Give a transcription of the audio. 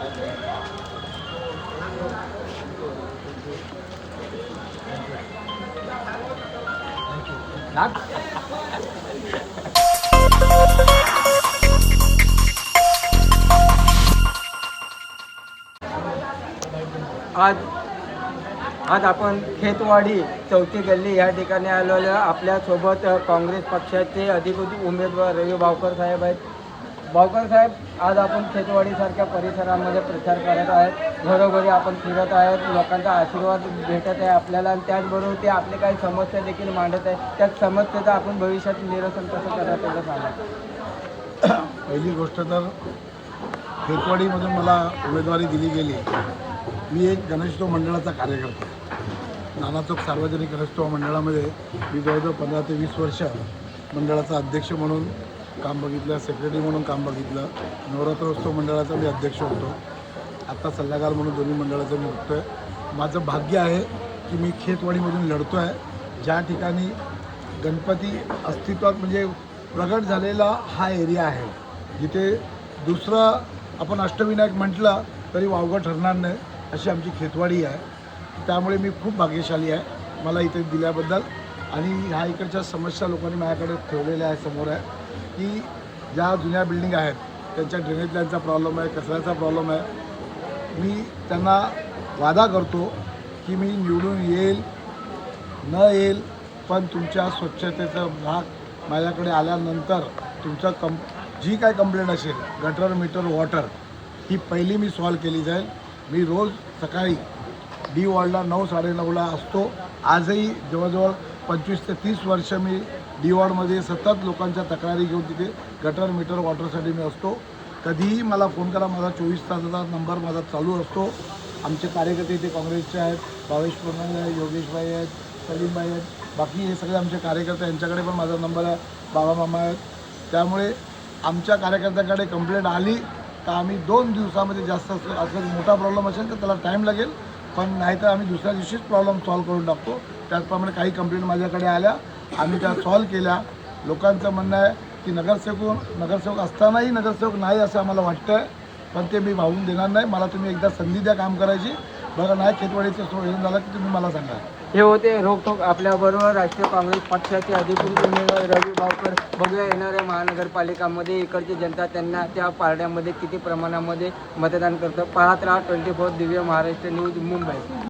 आज आपण खेतवाडी चौथी गल्ली या ठिकाणी आलेलो. आपल्यासोबत काँग्रेस पक्षाचे अधिकृत उमेदवार रवी भावकर साहेब आहेत. भावकर साहेब, आज आपण खेतवाडीसारख्या परिसरामध्ये प्रचार करत आहेत. घरोघरी आपण फिरत आहेत. लोकांचा आशीर्वाद भेटत आहे आपल्याला आणि त्याचबरोबर ते आपले काही समस्या देखील मांडत आहे. त्या समस्येचं आपण भविष्यात निरसन कसं करायचं त्याचं सांगा. पहिली गोष्ट तर खेतवाडीमधून मला उमेदवारी दिली गेली. मी एक गणेशोत्सव मंडळाचा कार्यकर्ता. नाना चौक सार्वजनिक गणेशोत्सव मंडळामध्ये मी जवळजवळ 15 ते 20 वर्ष मंडळाचा अध्यक्ष म्हणून काम बघितलं, सेक्रेटरी म्हणून काम बघितलं. नवरात्रोत्सव मंडळाचा मी अध्यक्ष होतो. आत्ता सल्लागार म्हणून दोन्ही मंडळाचं मी बघतो आहे. माझं भाग्य आहे की मी खेतवाडीमधून लढतो आहे, ज्या ठिकाणी गणपती अस्तित्वात म्हणजे प्रगट झालेला हा एरिया आहे, जिथे दुसरं आपण अष्टविनायक म्हटलं तरी वावगं ठरणार नाही अशी आमची खेतवाडी आहे. त्यामुळे मी खूप भाग्यशाली आहे मला इथे दिल्याबद्दल. आणि ह्या इकडच्या समस्या लोकांनी माझ्याकडे ठेवलेल्या आहे, समोर आहे, की ज्या जुन्या बिल्डिंग आहेत त्यांच्या ड्रेनेज लाईनचा प्रॉब्लेम आहे, कचऱ्याचा प्रॉब्लेम आहे. मी त्यांना वादा करतो की मी निवडून येईल न येईल, पण तुमच्या स्वच्छतेचा भाग माझ्याकडे आल्यानंतर तुमचं जी काय कंप्लेंट असेल, गटर मीटर वॉटर, ही पहिली मी सॉल्व केली जाईल. मी रोज सकाळी डी वॉर्डला 9-9:30ला असतो. आजही जवळजवळ 25 ते 30 वर्ष मी डी वॉर्डमध्ये सतत लोकांच्या तक्रारी घेऊन तिथे गटर मीटर वॉटरसाठी मी असतो. कधीही मला फोन करा, माझा 24 तासाचा नंबर माझा चालू असतो. आमचे कार्यकर्ते इथे काँग्रेसचे आहेत, भावेश प्रधान आहेत, योगेशभाई आहेत, सलीमभाई आहेत, बाकी हे सगळे आमचे कार्यकर्ते, यांच्याकडे पण माझा नंबर आहे, बाबा मामा आहेत. त्यामुळे आमच्या कार्यकर्त्याकडे कंप्लेंट आली तर आम्ही 2 दिवसामध्ये जास्त असं मोठा प्रॉब्लेम असेल तर त्याला टाईम लागेल, पण नाहीतर आम्ही दुसऱ्या दिवशीच प्रॉब्लेम सॉल्व करून टाकतो. त्याचप्रमाणे काही कंप्लेंट माझ्याकडे आल्या, आम्ही त्या सॉल्व केल्या. लोकांचं म्हणणं आहे की नगरसेवक असतानाही नगरसेवक नाही असं आम्हाला वाटतं आहे, पण ते मी वाहून देणार नाही. मला तुम्ही एकदा संधी द्या काम करायची. बघा, नाही खेतवाडीचं सोडून झालं की तुम्ही मला सांगा. हे होते रोखोक आपल्याबरोबर राष्ट्रीय काँग्रेस पक्षाचे अधिकृत उमेदवार रवी भावकर. बघूया येणाऱ्या महानगरपालिकामध्ये इकडची जनता त्यांना त्या पारड्यामध्ये किती प्रमाणामध्ये मतदान करतं. पाहत राहा 24 दिव्य महाराष्ट्र न्यूज, मुंबई.